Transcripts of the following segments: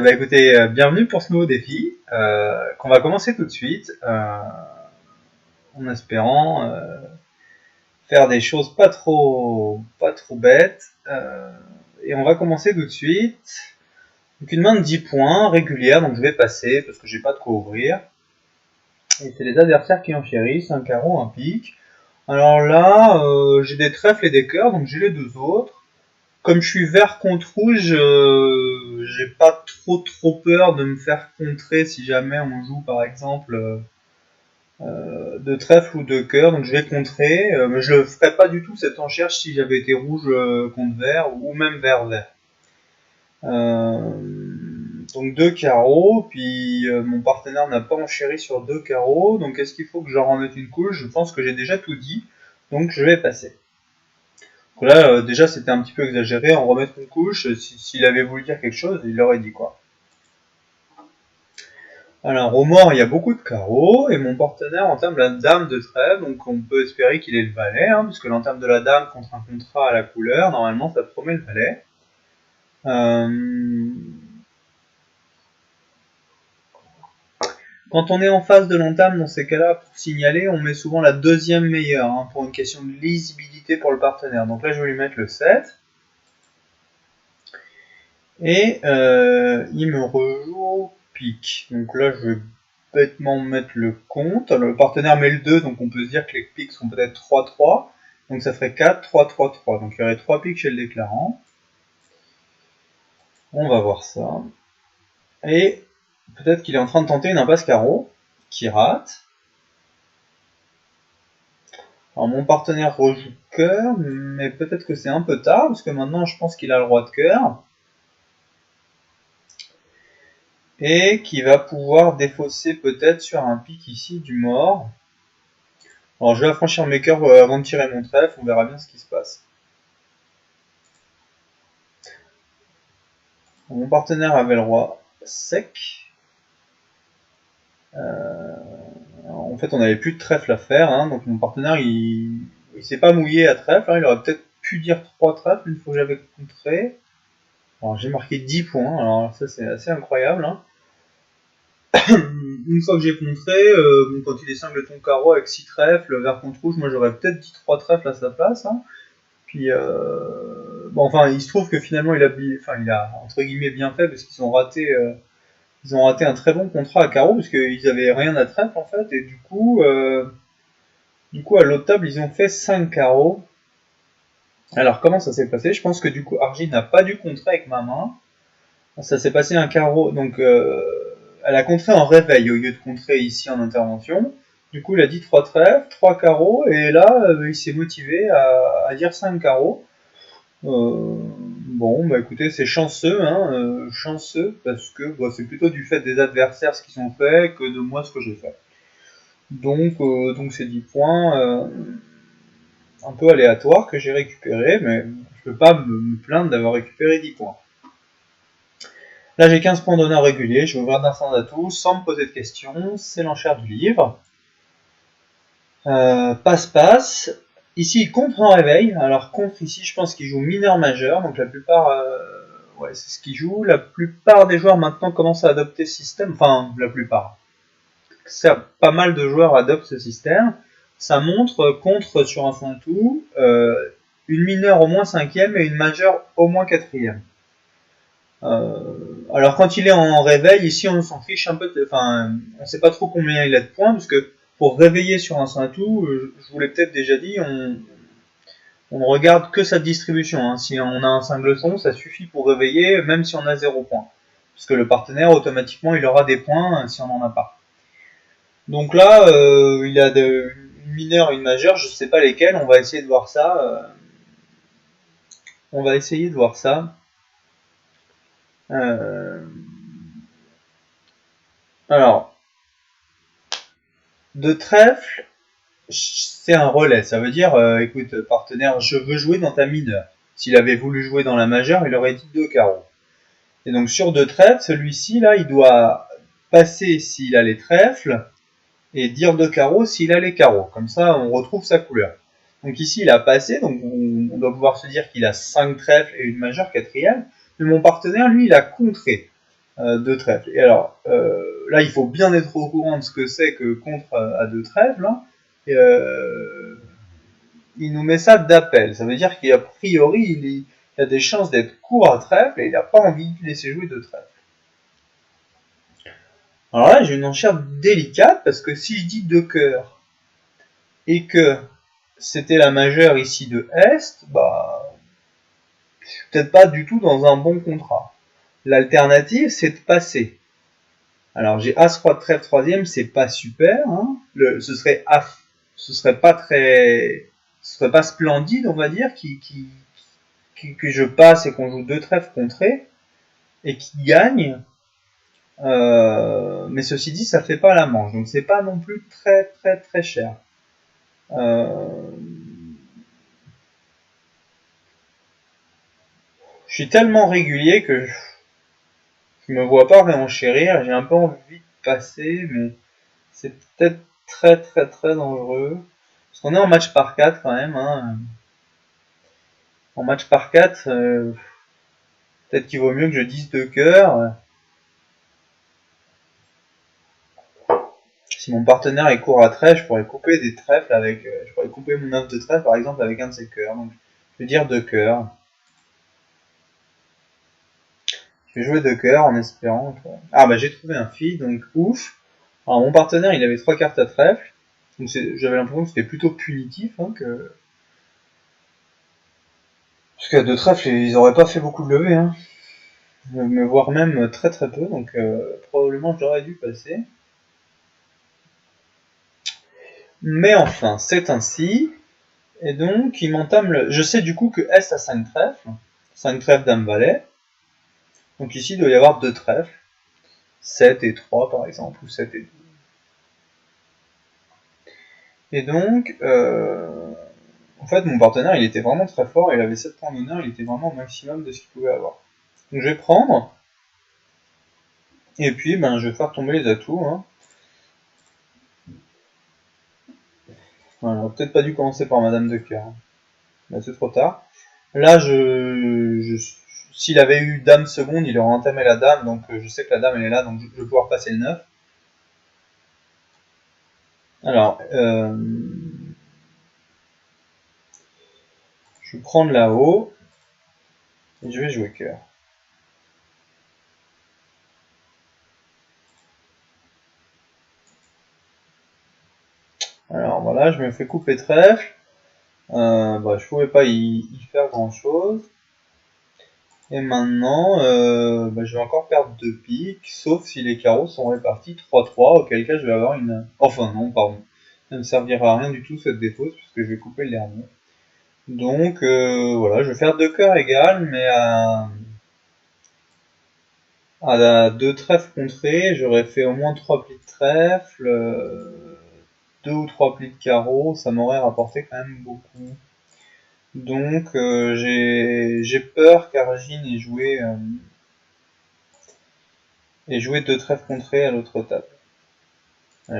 Bah écoutez, bienvenue pour ce nouveau défi qu'on va commencer tout de suite en espérant faire des choses pas trop bêtes et on va commencer tout de suite. Donc une main de 10 points régulière, donc je vais passer parce que j'ai pas de quoi ouvrir. Et c'est les adversaires qui enchérissent, un carreau, un pique. Alors là, j'ai des trèfles et des cœurs, donc j'ai les deux autres. Comme je suis vert contre rouge, j'ai pas trop peur de me faire contrer si jamais on joue par exemple de trèfle ou de cœur, donc je vais contrer, mais je ne ferais pas du tout cette enchère si j'avais été rouge contre vert ou même vert. Euh, donc deux carreaux, puis mon partenaire n'a pas enchéri sur deux carreaux, donc est-ce qu'il faut que je leur en mette une couche? Je pense que j'ai déjà tout dit, donc je vais passer. Donc là, déjà, c'était un petit peu exagéré, en remettre une couche, s'il avait voulu dire quelque chose, il l'aurait dit quoi. Alors, au mort, il y a beaucoup de carreaux, et mon partenaire entame la dame de trèfle, donc on peut espérer qu'il ait le valet, puisque l'entame de la dame contre un contrat à la couleur, normalement, ça promet le valet. Quand on est en face de l'entame, dans ces cas-là, pour signaler, on met souvent la deuxième meilleure, pour une question de lisibilité pour le partenaire. Donc là, je vais lui mettre le 7. Et il me rejoue pique. Donc là, je vais bêtement mettre le compte. Alors, le partenaire met le 2, donc on peut se dire que les piques sont peut-être 3-3. Donc ça ferait 4, 3, 3, 3. Donc il y aurait 3 piques chez le déclarant. On va voir ça. Et peut-être qu'il est en train de tenter une impasse carreau, qui rate. Alors mon partenaire rejoue cœur, mais peut-être que c'est un peu tard, parce que maintenant je pense qu'il a le roi de cœur. Et qui va pouvoir défausser peut-être sur un pic ici du mort. Alors je vais affranchir mes cœurs avant de tirer mon trèfle, on verra bien ce qui se passe. Mon partenaire avait le roi sec. En fait on n'avait plus de trèfle à faire, donc mon partenaire il s'est pas mouillé à trèfle, il aurait peut-être pu dire 3 trèfles une fois que j'avais contré. Alors j'ai marqué 10 points, alors ça c'est assez incroyable. Une fois que j'ai contré, quand il est cingleton carreau avec 6 trèfles, vert contre rouge, moi j'aurais peut-être dit 3 trèfles à sa place. Puis, enfin, il se trouve que finalement, il a entre guillemets bien fait parce qu'ils ont raté un très bon contrat à carreau parce qu'ils avaient rien à trèfle en fait, et du coup, à l'autre table, ils ont fait 5 carreaux. Alors, comment ça s'est passé? Je pense que du coup, Argile n'a pas dû contrer avec ma main. Ça s'est passé un carreau, donc elle a contré en réveil au lieu de contrer ici en intervention. Du coup, il a dit 3 trèfles, 3 carreaux, et là, il s'est motivé à dire 5 carreaux. Bon, bah écoutez, c'est chanceux, chanceux, parce que c'est plutôt du fait des adversaires ce qu'ils ont fait que de moi ce que j'ai fait. Donc c'est 10 points un peu aléatoires que j'ai récupérés, mais je peux pas me plaindre d'avoir récupéré 10 points. Là j'ai 15 points d'honneur réguliers, je vais ouvrir d'un sans atout sans me poser de questions, c'est l'enchère du livre. Passe-passe. Ici il contre en réveil, alors contre ici je pense qu'il joue mineur-majeur, donc la plupart... ouais, c'est ce qu'il joue. La plupart des joueurs maintenant commencent à adopter ce système. Enfin, la plupart. Pas mal de joueurs adoptent ce système. Ça montre contre sur un fin tout une mineure au moins 5e et une majeure au moins 4e. Alors quand il est en réveil, ici on s'en fiche un peu. Enfin, on sait pas trop combien il a de points parce que pour réveiller sur un fin tout, je vous l'ai peut-être déjà dit, on ne regarde que sa distribution. Si on a un cingleton, ça suffit pour réveiller, même si on a 0 points. Parce que le partenaire, automatiquement, il aura des points si on n'en a pas. Donc là, il a une mineure et une majeure, je ne sais pas lesquelles, on va essayer de voir ça. Alors, de trèfle, c'est un relais. Ça veut dire, écoute, partenaire, je veux jouer dans ta mineure. S'il avait voulu jouer dans la majeure, il aurait dit 2 carreaux. Et donc sur 2 trèfles, celui-ci, là, il doit passer s'il a les trèfles et dire 2 carreaux s'il a les carreaux. Comme ça, on retrouve sa couleur. Donc ici, il a passé, donc on doit pouvoir se dire qu'il a 5 trèfles et une majeure 4e. Mais mon partenaire, lui, il a contré. 2 trèfles. Et alors, là, il faut bien être au courant de ce que c'est que contre à 2 trèfles. Hein. Et, il nous met ça d'appel. Ça veut dire qu'a priori, il a des chances d'être court à trèfle et il n'a pas envie de laisser jouer 2 trèfles. Alors là, j'ai une enchère délicate parce que si je dis 2 cœurs et que c'était la majeure ici de Est, bah, je suis peut-être pas du tout dans un bon contrat. L'alternative, c'est de passer. Alors j'ai As-Roi de trèfle troisième, c'est pas super. Hein. Ce serait pas splendide, on va dire, que je passe et qu'on joue 2 trèfles contrés et qui gagne. Mais ceci dit, ça fait pas la manche, donc c'est pas non plus très très très cher. Je suis tellement régulier que je me vois pas réenchérir. J'ai un peu envie de passer, mais c'est peut-être très très très dangereux. Parce qu'on est en match par 4 quand même. Hein. En match par 4, peut-être qu'il vaut mieux que je dise 2 cœurs. Si mon partenaire est court à trèfle, je pourrais couper des trèfles avec. Je pourrais couper mon œuf de trèfle par exemple avec un de ses cœurs. Donc je vais dire 2 cœurs. Je vais jouer 2 cœurs en espérant que... Ah bah j'ai trouvé un fil, donc ouf. Alors mon partenaire il avait 3 cartes à trèfle. Donc j'avais l'impression que c'était plutôt punitif. Hein, Parce qu'à 2 trèfles ils auraient pas fait beaucoup de levées. Hein. Me voire même très très peu. Donc probablement j'aurais dû passer. Mais enfin c'est ainsi. Et donc il m'entame le... Je sais du coup que Est a 5 trèfles. 5 trèfles dame valet. Donc ici il doit y avoir 2 trèfles. 7 et 3 par exemple, ou 7 et 2. Et donc, en fait, mon partenaire, il était vraiment très fort, il avait 7 points d'honneur, il était vraiment au maximum de ce qu'il pouvait avoir. Donc je vais prendre, et puis ben, je vais faire tomber les atouts. Hein. Voilà, peut-être pas dû commencer par Madame de cœur. Hein. Là, c'est trop tard. Là, s'il avait eu Dame seconde, il aurait entamé la Dame, donc je sais que la Dame, elle est là, donc je vais pouvoir passer le 9. Alors, je vais prendre là-haut, et je vais jouer cœur. Alors voilà, je me fais couper trèfle. Bah, je pouvais pas y faire grand chose. Et maintenant, bah, je vais encore perdre 2 piques, sauf si les carreaux sont répartis 3-3, auquel cas je vais avoir une... Enfin non, pardon. Ça ne me servira à rien du tout cette défausse, puisque je vais couper le dernier. Donc voilà, je vais faire 2 cœurs égales, mais à 2 trèfles contrés, j'aurais fait au moins 3 plis de trèfle, 2 ou 3 plis de carreaux, ça m'aurait rapporté quand même beaucoup. Donc j'ai peur qu'Argine ait joué 2 trèfles contrés à l'autre table.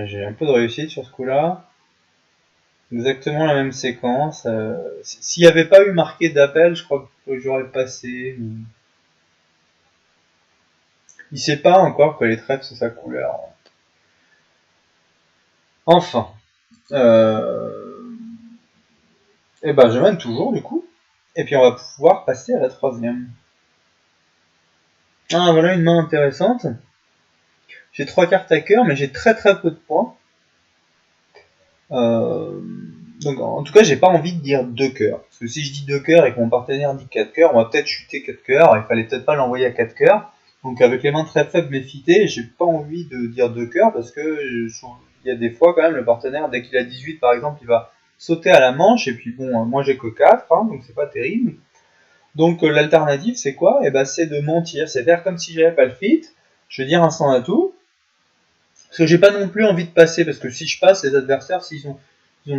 J'ai un peu de réussite sur ce coup-là. Exactement la même séquence. S'il n'y avait pas eu marqué d'appel, je crois que j'aurais passé. Mais... Il sait pas encore que les trèfles c'est sa couleur. Enfin. Et ben je mène toujours du coup. Et puis on va pouvoir passer à la troisième. Ah voilà une main intéressante. J'ai 3 cartes à cœur, mais j'ai très très peu de points. Donc en tout cas j'ai pas envie de dire 2 cœurs. Parce que si je dis 2 cœurs et que mon partenaire dit 4 cœurs, on va peut-être chuter 4 cœurs. Il fallait peut-être pas l'envoyer à 4 cœurs. Donc avec les mains très faibles mais fitées, j'ai pas envie de dire 2 cœurs parce que il y a des fois quand même le partenaire, dès qu'il a 18 par exemple, il va sauter à la manche. Et puis bon, moi j'ai que 4, hein, donc c'est pas terrible. Donc l'alternative c'est quoi? Et ben c'est de mentir, c'est faire comme si j'avais pas le fit. Je vais dire un sans atout. Parce que j'ai pas non plus envie de passer, parce que si je passe, les adversaires, ils ont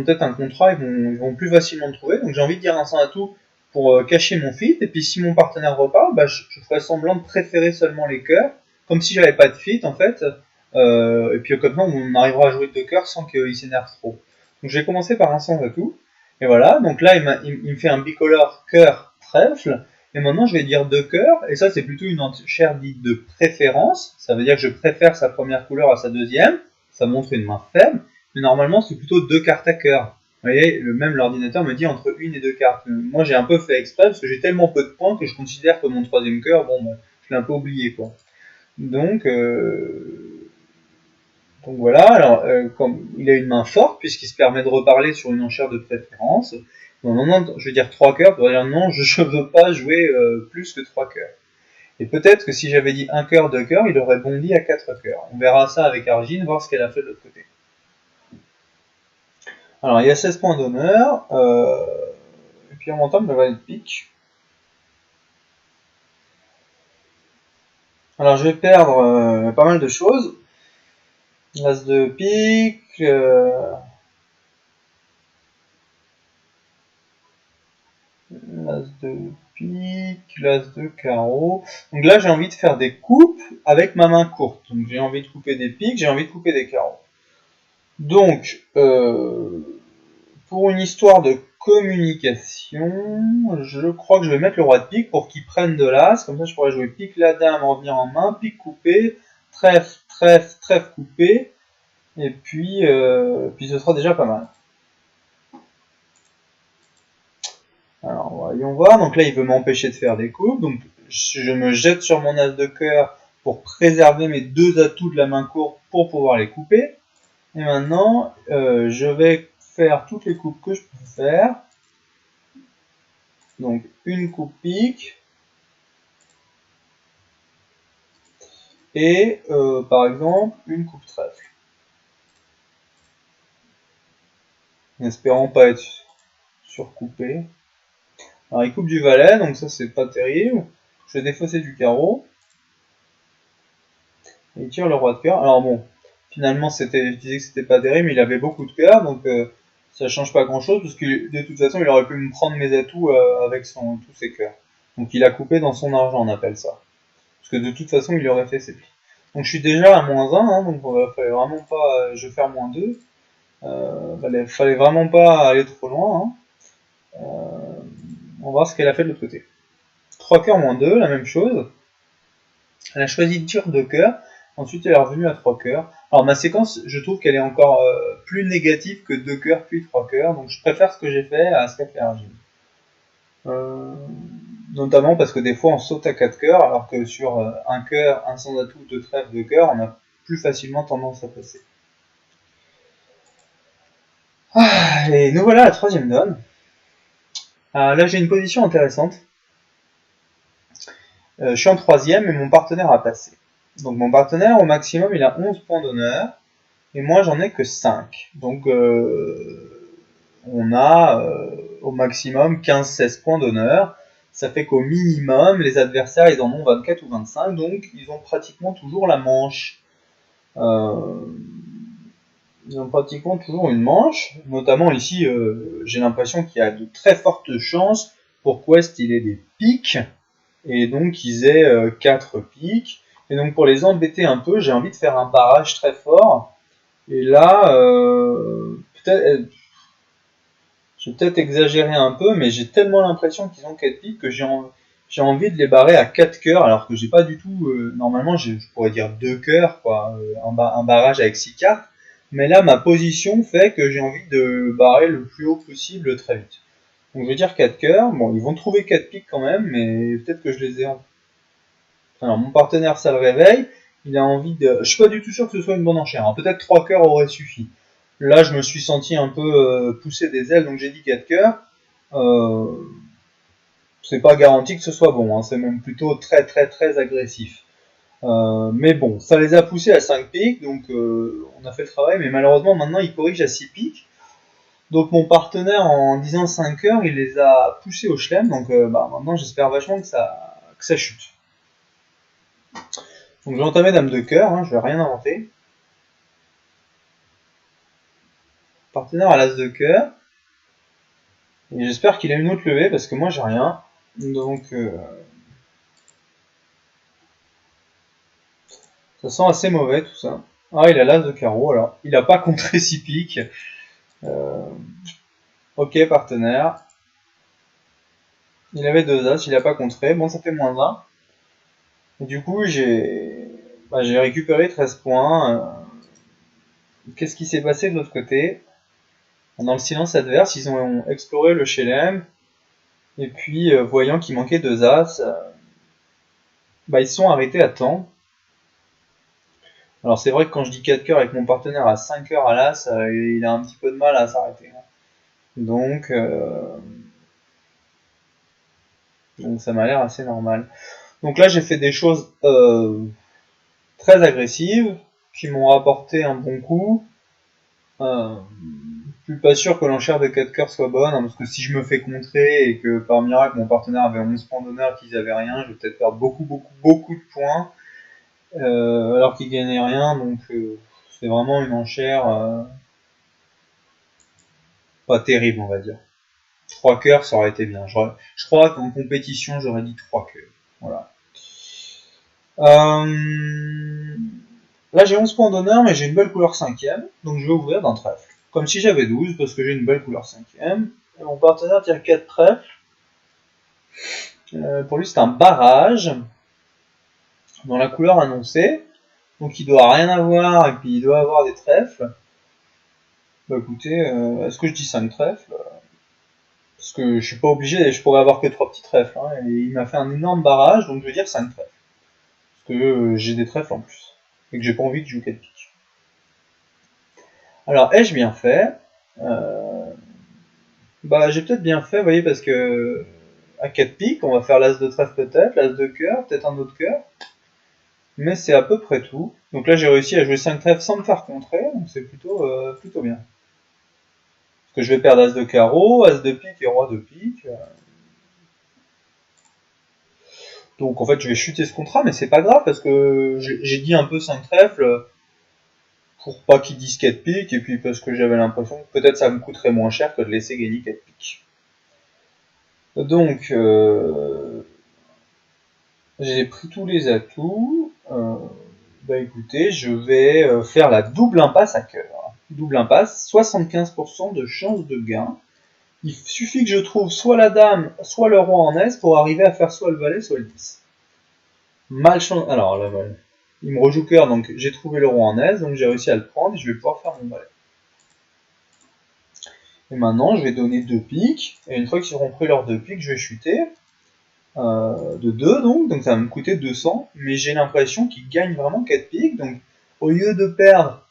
peut-être un contrat, ils vont plus facilement me trouver. Donc j'ai envie de dire un sans atout pour cacher mon fit. Et puis si mon partenaire repart, bah, je ferai semblant de préférer seulement les cœurs, comme si j'avais pas de fit en fait. Et puis comme ça, on arrivera à jouer 2 cœurs sans qu'il s'énerve trop. Donc je vais commencer par un sans atout. Et voilà, donc là il me fait un bicolore cœur trèfle. Et maintenant, je vais dire 2 cœurs, et ça, c'est plutôt une enchère dite de préférence. Ça veut dire que je préfère sa première couleur à sa deuxième. Ça montre une main faible. Mais normalement, c'est plutôt 2 cartes à cœur. Vous voyez, même l'ordinateur me dit entre 1 et 2 cartes. Moi, j'ai un peu fait exprès, parce que j'ai tellement peu de points que je considère que mon troisième cœur, bon, bah, je l'ai un peu oublié, quoi. Donc voilà, alors comme il a une main forte, puisqu'il se permet de reparler sur une enchère de préférence, non, je vais dire 3 cœurs pour dire non, je ne veux pas jouer plus que 3 cœurs. Et peut-être que si j'avais dit 1 cœur, 2 cœurs, il aurait bondi à 4 cœurs. On verra ça avec Argine, voir ce qu'elle a fait de l'autre côté. Alors il y a 16 points d'honneur, et puis on entame le valet de pique. Alors je vais perdre pas mal de choses. L'as de pique, l'as de pique, l'as de carreau. Donc là, j'ai envie de faire des coupes avec ma main courte. Donc j'ai envie de couper des piques, j'ai envie de couper des carreaux. Donc, pour une histoire de communication, je crois que je vais mettre le roi de pique pour qu'il prenne de l'as. Comme ça, je pourrais jouer pique la dame, revenir en main, pique coupé, trèfle, trèfle, trèfle coupé. Et puis ce sera déjà pas mal. Alors, voyons voir. Donc là, il veut m'empêcher de faire des coupes. Donc, je me jette sur mon as de cœur pour préserver mes 2 atouts de la main courte pour pouvoir les couper. Et maintenant, je vais faire toutes les coupes que je peux faire. Donc, une coupe pique. Et, par exemple, une coupe trèfle. En espérant pas être surcoupé. Alors, il coupe du valet, donc ça, c'est pas terrible. Je vais défausser du carreau. Et il tire le roi de cœur. Alors bon, finalement, je disais que c'était pas terrible, mais il avait beaucoup de cœur, donc ça change pas grand chose, parce que de toute façon, il aurait pu me prendre mes atouts avec tous ses cœurs. Donc il a coupé dans son argent, on appelle ça. Parce que de toute façon, il aurait fait ses plis. Donc je suis déjà à -1, hein, donc fallait vraiment pas. Je vais faire -2. Fallait vraiment pas aller trop loin. Hein. On va voir ce qu'elle a fait de l'autre côté. 3 cœurs -2, la même chose. Elle a choisi de tir 2 cœurs. Ensuite, elle est revenue à 3 cœurs. Alors, ma séquence, je trouve qu'elle est encore plus négative que 2 cœurs puis 3 cœurs. Donc, je préfère ce que j'ai fait à ce qu'a fait Argine. Notamment parce que des fois, on saute à 4 cœurs, alors que sur un cœur, un sans atout, 2 trèfles, 2 cœurs, on a plus facilement tendance à passer. Ah, et nous voilà à la troisième donne. Là, j'ai une position intéressante. Je suis en troisième et mon partenaire a passé. Donc, mon partenaire, au maximum, il a 11 points d'honneur. Et moi, j'en ai que 5. Donc, on a au maximum 15-16 points d'honneur. Ça fait qu'au minimum, les adversaires, ils en ont 24 ou 25. Donc, ils ont pratiquement toujours la manche. Ils ont pratiquement toujours une manche. Notamment ici, j'ai l'impression qu'il y a de très fortes chances pour qu'Ouest il ait des piques. Et donc, ils aient 4 piques. Et donc, pour les embêter un peu, j'ai envie de faire un barrage très fort. Et là, peut-être, je vais peut-être exagérer un peu, mais j'ai tellement l'impression qu'ils ont 4 piques que j'ai envie de les barrer à 4 cœurs, alors que j'ai pas du tout. Normalement, je pourrais dire 2 cœurs, quoi, un barrage avec 6 cartes. Mais là, ma position fait que j'ai envie de barrer le plus haut possible très vite. Donc je vais dire 4 cœurs. Bon, ils vont trouver 4 piques quand même, mais peut-être que je les ai en. Alors, mon partenaire, ça le réveille. Il a envie de. Je suis pas du tout sûr que ce soit une bonne enchère. Hein. Peut-être 3 cœurs aurait suffi. Là, je me suis senti un peu pousser des ailes, donc j'ai dit 4 cœurs. C'est pas garanti que ce soit bon. Hein. C'est même plutôt très très très agressif. Mais bon, ça les a poussés à 5 piques, donc on a fait le travail. Mais malheureusement, maintenant, il corrige à 6 piques. Donc mon partenaire, en disant 5 cœurs, il les a poussés au chelem. Donc maintenant, j'espère vachement que ça chute. Donc je vais entamer dame de cœur, hein, je vais rien inventer. Partenaire à l'as de cœur. Et j'espère qu'il a une autre levée parce que moi j'ai rien. Donc ça sent assez mauvais tout ça. Ah, il a l'as de carreau alors. Il a pas contré 6 piques. Ok, partenaire. Il avait 2 As, il a pas contré. Bon, ça fait -1. Et du coup, j'ai récupéré 13 points. Qu'est-ce qui s'est passé de l'autre côté? Dans le silence adverse, ils ont exploré le Chelem. Et puis, voyant qu'il manquait 2 As, ils se sont arrêtés à temps. Alors c'est vrai que quand je dis 4 cœurs et que mon partenaire a 5 cœurs à l'As, il a un petit peu de mal à s'arrêter. Donc, donc ça m'a l'air assez normal. Donc là j'ai fait des choses très agressives qui m'ont rapporté un bon coup. Je suis pas sûr que l'enchère de 4 cœurs soit bonne, hein, parce que si je me fais contrer et que par miracle mon partenaire avait 11 points d'honneur qu'ils avaient rien, je vais peut-être perdre beaucoup de points, alors qu'ils gagnaient rien, donc c'est vraiment une enchère pas terrible, on va dire. 3 cœurs, ça aurait été bien. Je crois qu'en compétition, j'aurais dit 3 cœurs. Voilà. Là, j'ai 11 points d'honneur, mais j'ai une belle couleur 5ème, donc je vais ouvrir d'un trèfle. Comme si j'avais 12, parce que j'ai une belle couleur 5ème. Et mon partenaire tire 4 trèfles. Pour lui, c'est un barrage dans la couleur annoncée. Donc il doit rien avoir, et puis il doit avoir des trèfles. Bah écoutez, est-ce que je dis 5 trèfles? Parce que je suis pas obligé, je pourrais avoir que 3 petits trèfles. Hein, et il m'a fait un énorme barrage, donc je vais dire 5 trèfles. Parce que j'ai des trèfles en plus. Et que j'ai pas envie de jouer 4 piques. Alors, ai-je bien fait? J'ai peut-être bien fait, vous voyez, parce que à 4 piques, on va faire l'as de trèfle peut-être, l'as de cœur, peut-être un autre cœur. Mais c'est à peu près tout. Donc là, j'ai réussi à jouer 5 trèfles sans me faire contrer, donc c'est plutôt bien. Parce que je vais perdre as de carreau, as de pique et roi de pique. Donc en fait, je vais chuter ce contrat, mais c'est pas grave, parce que j'ai dit un peu 5 trèfles pour pas qu'ils disent 4 piques, et puis parce que j'avais l'impression que peut-être ça me coûterait moins cher que de laisser gagner 4 piques. Donc, j'ai pris tous les atouts. Écoutez, je vais faire la double impasse à cœur. Double impasse, 75% de chance de gain. Il suffit que je trouve soit la dame, soit le roi en aise pour arriver à faire soit le valet, soit le 10. Malchance. Alors là, voilà. Il me rejoue cœur, donc j'ai trouvé le roi en aise, donc j'ai réussi à le prendre et je vais pouvoir faire mon valet. Et maintenant, je vais donner 2 piques, et une fois qu'ils auront pris leurs 2 piques, je vais chuter. De 2 donc ça va me coûter 200, mais j'ai l'impression qu'ils gagnent vraiment 4 piques, donc au lieu de perdre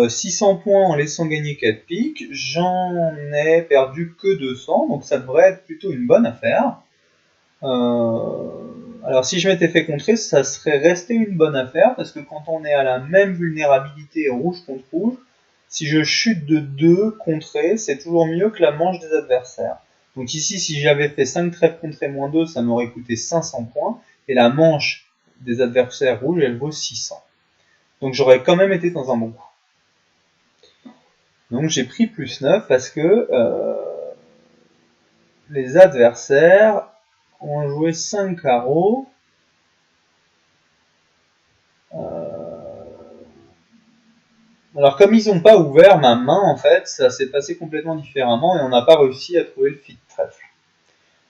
600 points en laissant gagner 4 piques, j'en ai perdu que 200, donc ça devrait être plutôt une bonne affaire. Alors si je m'étais fait contrer, ça serait resté une bonne affaire, parce que quand on est à la même vulnérabilité rouge contre rouge, si je chute de 2 contrés, c'est toujours mieux que la manche des adversaires. Donc ici, si j'avais fait 5 trèfles contrés moins 2, ça m'aurait coûté 500 points, et la manche des adversaires rouges, elle vaut 600. Donc j'aurais quand même été dans un bon coup. Donc j'ai pris plus 9 parce que les adversaires ont joué 5 carreaux. Alors comme ils n'ont pas ouvert ma main, en fait, ça s'est passé complètement différemment et on n'a pas réussi à trouver le fit trèfle.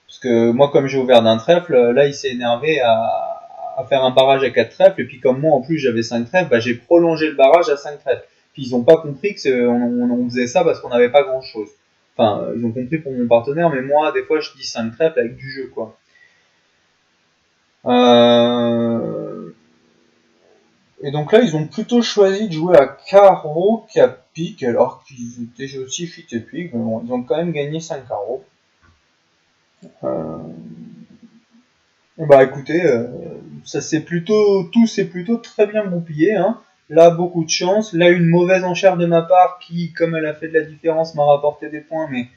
Parce que moi, comme j'ai ouvert d'un trèfle, là, il s'est énervé à faire un barrage à 4 trèfles, et puis comme moi, en plus, j'avais 5 trèfles, j'ai prolongé le barrage à 5 trèfles. Puis ils n'ont pas compris qu'on faisait ça parce qu'on n'avait pas grand-chose. Enfin, ils ont compris pour mon partenaire, mais moi, des fois, je dis 5 trèfles avec du jeu, quoi. Et donc là, ils ont plutôt choisi de jouer à carreau qu'à pique, alors qu'ils étaient aussi fit et pique, mais bon, ils ont quand même gagné 5 carreaux. Écoutez, tout s'est plutôt très bien goupillé, hein. Là, beaucoup de chance. Là, une mauvaise enchère de ma part qui, comme elle a fait de la différence, m'a rapporté des points, mais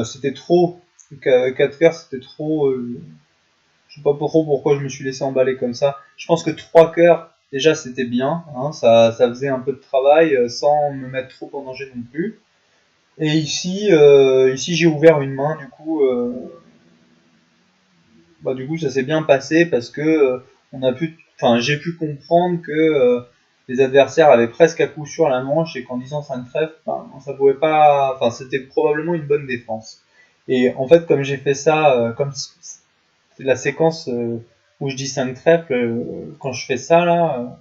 c'était trop. 4 cœurs, c'était trop. Je sais pas trop pourquoi je me suis laissé emballer comme ça. Je pense que 3 cœurs, déjà, c'était bien. Hein, ça faisait un peu de travail sans me mettre trop en danger non plus. Et ici j'ai ouvert une main, du coup, ça s'est bien passé parce que j'ai pu comprendre que les adversaires avaient presque à coup sûr la manche et qu'en disant 5 trèfles, ça pouvait pas, c'était probablement une bonne défense. Et en fait, comme j'ai fait ça, la séquence où je dis 5 trèfles, quand je fais ça là,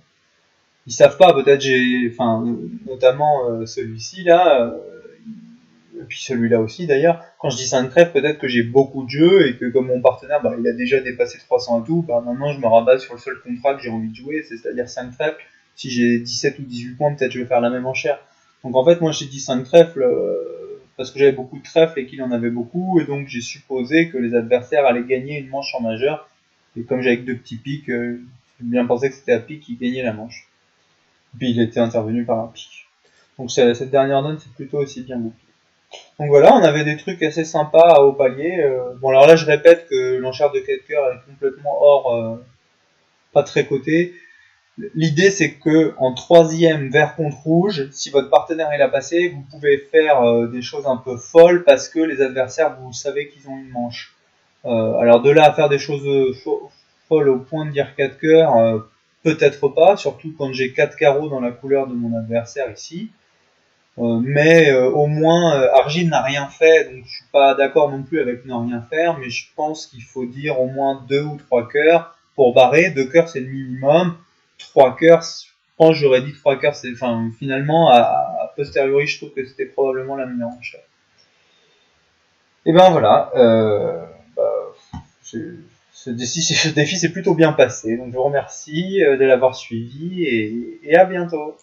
ils savent pas, peut-être enfin, notamment celui-ci là, et puis celui-là aussi d'ailleurs, quand je dis 5 trèfles, peut-être que j'ai beaucoup de jeux et que comme mon partenaire, bah, il a déjà dépassé 300 atouts, bah, maintenant je me rabats sur le seul contrat que j'ai envie de jouer, c'est-à-dire 5 trèfles. Si j'ai 17 ou 18 points, peut-être je vais faire la même enchère. Donc en fait, moi j'ai dit 5 trèfles parce que j'avais beaucoup de trèfles et qu'il en avait beaucoup, et donc j'ai supposé que les adversaires allaient gagner une manche en majeur. Et comme j'avais que 2 petits pics, j'ai bien pensé que c'était à pic qui gagnait la manche. Puis il était intervenu par un pic. Donc cette dernière donne, c'est plutôt aussi bien goûté. Donc voilà, on avait des trucs assez sympas à haut palier. Bon alors là je répète que l'enchère de 4 cœurs est complètement hors, pas très coté. L'idée c'est que en troisième vert contre rouge, si votre partenaire est là passé, vous pouvez faire des choses un peu folles parce que les adversaires, vous savez qu'ils ont une manche. Alors de là à faire des choses folles au point de dire 4 cœurs, peut-être pas, surtout quand j'ai 4 carreaux dans la couleur de mon adversaire ici. Mais au moins, Argile n'a rien fait, donc je suis pas d'accord non plus avec ne rien faire, mais je pense qu'il faut dire au moins 2 ou 3 cœurs pour barrer. 2 cœurs c'est le minimum. 3 cœurs, je pense que j'aurais dit 3 cœurs, c'est, enfin finalement, à posteriori, je trouve que c'était probablement la meilleure enchère. Et ben voilà, ce défi s'est plutôt bien passé, donc je vous remercie de l'avoir suivi et à bientôt.